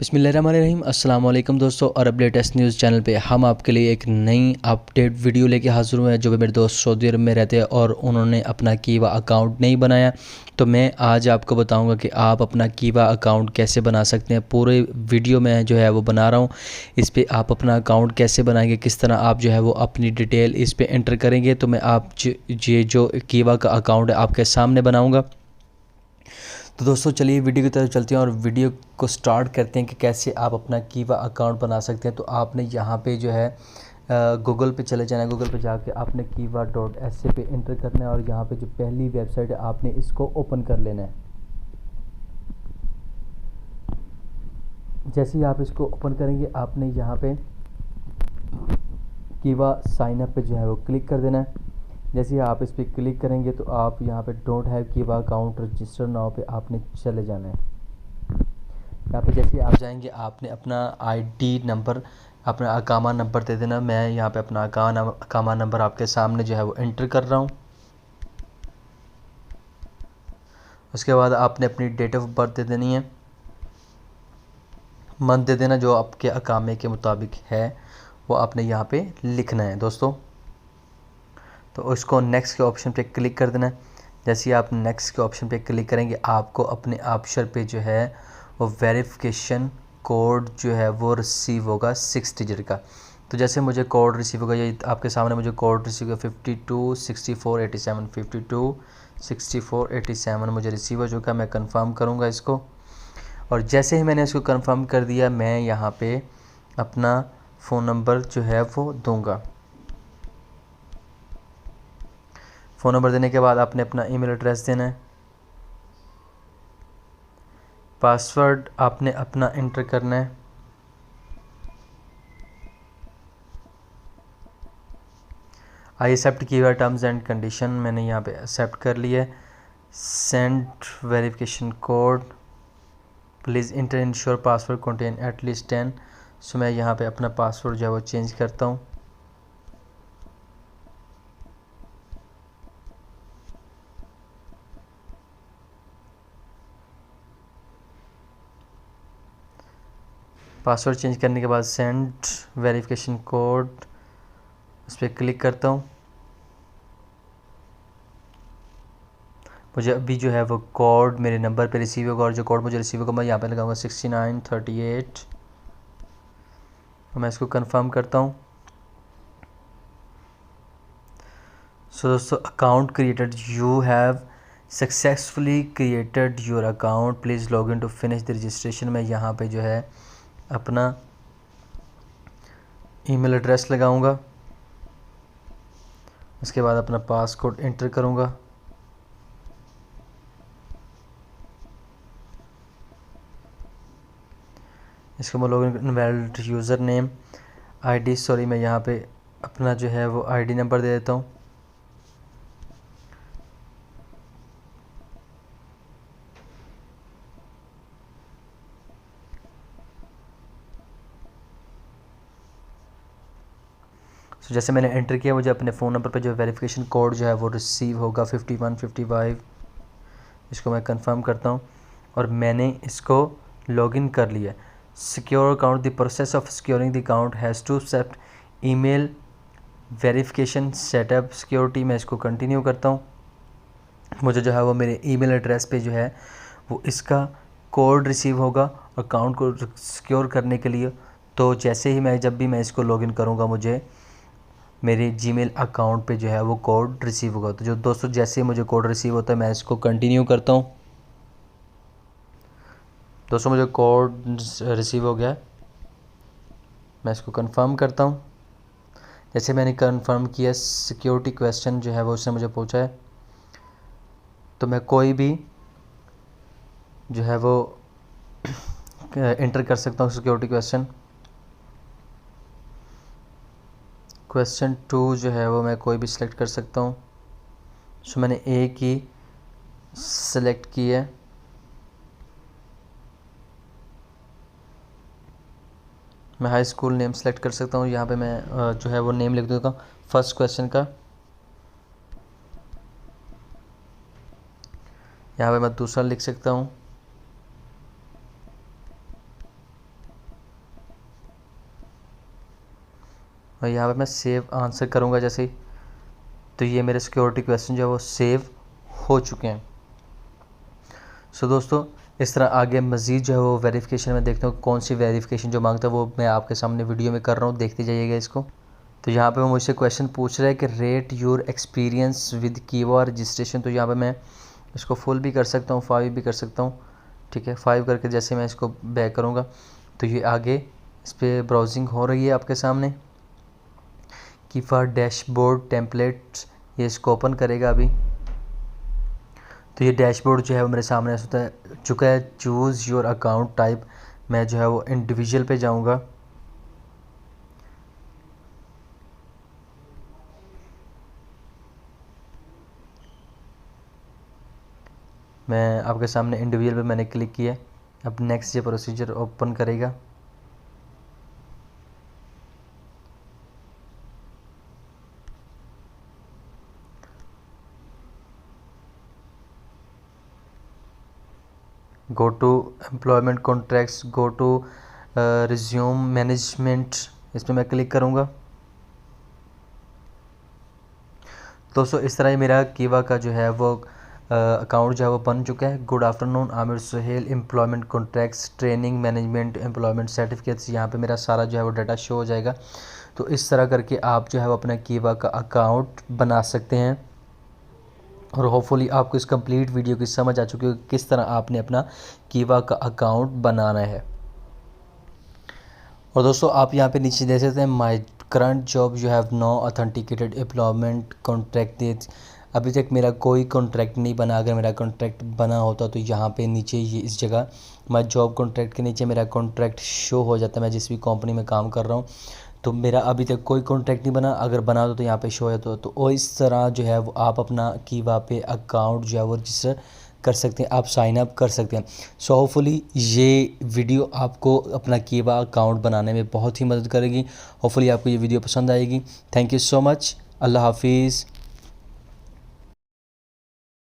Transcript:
बिस्मिल्लाहिर्रहमानिर्रहीम। अस्सलाम वालेकुम दोस्तों, और अब लेटेस्ट न्यूज़ चैनल पे हम आपके लिए एक नई अपडेट वीडियो लेके हाज़िर हुए हैं। जो भी मेरे दोस्त सऊदी अरब में रहते हैं और उन्होंने अपना कीवा अकाउंट नहीं बनाया, तो मैं आज आपको बताऊंगा कि आप अपना कीवा अकाउंट कैसे बना सकते हैं। पूरे वीडियो में जो है वो बना रहा हूँ। इस पर आप अपना अकाउंट कैसे बनाएंगे, किस तरह आप जो है वो अपनी डिटेल इस पर एंटर करेंगे। तो मैं आप ये जो कीवा का अकाउंट है आपके सामने बनाऊँगा। तो दोस्तों चलिए वीडियो की तरफ चलते हैं और वीडियो को स्टार्ट करते हैं कि कैसे आप अपना कीवा अकाउंट बना सकते हैं। तो आपने यहाँ पे जो है गूगल पे चले जाना है। गूगल पे जाके आपने kiva.sa पे इंटर करना है और यहाँ पे जो पहली वेबसाइट है आपने इसको ओपन कर लेना है। जैसे ही आप इसको ओपन करेंगे आपने यहाँ पे कीवा साइन अप पे जो है वो क्लिक कर देना है। जैसे ही आप इस पर क्लिक करेंगे तो आप यहाँ पे डोंट हैव कीवा अकाउंट रजिस्टर नाउ पे आपने चले जाना है। यहाँ पे जैसे आप जाएंगे आपने अपना आईडी नंबर, अपना अकामा नंबर दे देना। मैं यहाँ पे अपना अकामा नंबर आपके सामने जो है वो एंटर कर रहा हूँ। उसके बाद आपने अपनी डेट ऑफ बर्थ दे देनी है, मंथ दे देना जो आपके अकामे के मुताबिक है, वो आपने यहाँ पे लिखना है दोस्तों। तो उसको नेक्स्ट के ऑप्शन पे क्लिक कर देना है। जैसे ही आप नेक्स्ट के ऑप्शन पे क्लिक करेंगे आपको अपने ऑप्शन पे जो है वो वेरिफिकेशन कोड जो है वो रिसीव होगा 6 डिजिट का। तो जैसे मुझे कोड रिसीव होगा, ये आपके सामने मुझे कोड रिसीव होगा 526487 526487 मुझे रिसीव हो चुका। मैं कंफर्म करूँगा इसको, और जैसे ही मैंने इसको कंफर्म कर दिया मैं यहाँ पे अपना फ़ोन नंबर जो है वो दूँगा। फ़ोन नंबर देने के बाद आपने अपना ईमेल एड्रेस देना है। पासवर्ड आपने अपना इंटर करना है। आई एक्सेप्ट कीवा टर्म्स एंड कंडीशन, मैंने यहाँ पे एक्सेप्ट कर लिया है। Send verification code, please inter ensure password contain at least 10। सो मैं यहाँ पे अपना पासवर्ड जो है वो चेंज करता हूँ। पासवर्ड चेंज करने के बाद सेंड वेरिफिकेशन कोड, उस पर क्लिक करता हूँ। मुझे अभी जो है वो कोड मेरे नंबर पे रिसीव होगा, और जो कोड मुझे रिसीव होगा मैं यहाँ पे लगाऊंगा 6938। तो मैं इसको कंफर्म करता हूँ। सो दोस्तों, account created, you have successfully created your account, please log in to finish the registration. मैं यहाँ पे जो है अपना ईमेल एड्रेस लगाऊंगा। उसके बाद अपना पासकोड इंटर करूंगा। इसको मैं login invalid user name ID, sorry मैं यहाँ पे अपना जो है वो आईडी नंबर दे देता हूँ। तो जैसे मैंने एंटर किया मुझे अपने फ़ोन नंबर पे जो वेरिफिकेशन कोड जो है वो रिसीव होगा 5155। इसको मैं कंफर्म करता हूँ और मैंने इसको लॉगिन कर लिया। Secure account, the process of securing the account has two step, email verification setup security. मैं इसको कंटिन्यू करता हूँ। मुझे जो है वो मेरे ईमेल एड्रेस पे जो है वो इसका कोड रिसीव होगा अकाउंट को सिक्योर करने के लिए। तो जैसे ही जब भी मैं इसको लॉगिन करूँगा मुझे मेरे जीमेल अकाउंट पे जो है वो कोड रिसीव होगा। तो जो दोस्तों जैसे ही मुझे कोड रिसीव होता है मैं इसको कंटिन्यू करता हूँ। दोस्तों मुझे कोड रिसीव हो गया, मैं इसको कंफर्म करता हूँ। जैसे मैंने कंफर्म किया, सिक्योरिटी क्वेश्चन जो है वो उसने मुझे पूछा है, तो मैं कोई भी जो है वो इंटर कर सकता हूँ सिक्योरिटी क्वेश्चन। क्वेश्चन 2 जो है वो मैं कोई भी सिलेक्ट कर सकता हूँ। सो मैंने एक ही सिलेक्ट की है। मैं हाई स्कूल नेम सेलेक्ट कर सकता हूँ। यहाँ पे मैं जो है वो नेम लिख देता हूँ फर्स्ट क्वेश्चन का। यहाँ पे मैं दूसरा लिख सकता हूँ। और यहाँ पे मैं सेव आंसर करूँगा जैसे ही, तो ये मेरे सिक्योरिटी क्वेश्चन जो है वो सेव हो चुके हैं। सो दोस्तों इस तरह आगे मज़ीद जो है वो वेरिफिकेशन में देखते हो कौन सी वेरिफिकेशन जो मांगता है वो मैं आपके सामने वीडियो में कर रहा हूँ, देखते जाइएगा इसको। तो यहाँ पे वो मुझसे क्वेश्चन पूछ रहा है कि रेट योर एक्सपीरियंस विद कीवा रजिस्ट्रेशन। तो यहाँ पे मैं इसको फुल भी कर सकता हूँ, 5 भी कर सकता हूँ, ठीक है। 5 करके जैसे मैं इसको बैक करूँगा तो ये आगे इस पर ब्राउजिंग हो रही है आपके सामने। कीवा डैशबोर्ड टेम्पलेट्स, ये इसको ओपन करेगा अभी। तो ये डैशबोर्ड जो है वो मेरे सामने होता चुका है। चूज़ योर अकाउंट टाइप, मैं जो है वो इंडिविजुअल पे जाऊंगा। मैं आपके सामने इंडिविजुअल पे मैंने क्लिक किया। अब नेक्स्ट ये प्रोसीजर ओपन करेगा। Go to employment contracts, go to resume management, इस पर मैं क्लिक करूँगा। दोस्तों इस तरह ही मेरा कीवा का जो है वो अकाउंट जो है वो बन चुका है। Good afternoon Aamir Suhail, employment contracts, training management, employment certificates, यहाँ पे मेरा सारा जो है वो डाटा शो हो जाएगा। तो इस तरह करके आप जो है वो अपना कीवा का अकाउंट बना सकते हैं। और होपफुली आपको इस कंप्लीट वीडियो की समझ आ चुकी है किस तरह आपने अपना कीवा का अकाउंट बनाना है। और दोस्तों आप यहाँ पे नीचे देख सकते हैं my current job you have no authenticated employment contract dates. अभी तक मेरा कोई कॉन्ट्रैक्ट नहीं बना। अगर मेरा कॉन्ट्रैक्ट बना होता तो यहाँ पे नीचे ये इस जगह माय जॉब कॉन्ट्रैक्ट के नीचे मेरा कॉन्ट्रैक्ट शो हो जाता है। मैं जिस भी कंपनी में काम कर रहा हूँ तो मेरा अभी तक कोई कॉन्ट्रैक्ट नहीं बना। अगर बना हो तो यहाँ पे शो है। तो इस तरह जो है वो आप अपना कीवा पे अकाउंट जो है वो रजिस्टर कर सकते हैं, आप साइन अप कर सकते हैं। सो होपफुली ये वीडियो आपको अपना कीवा अकाउंट बनाने में बहुत ही मदद करेगी। होपफुली आपको ये वीडियो पसंद आएगी। Thank you so much. अल्लाह हाफिज़।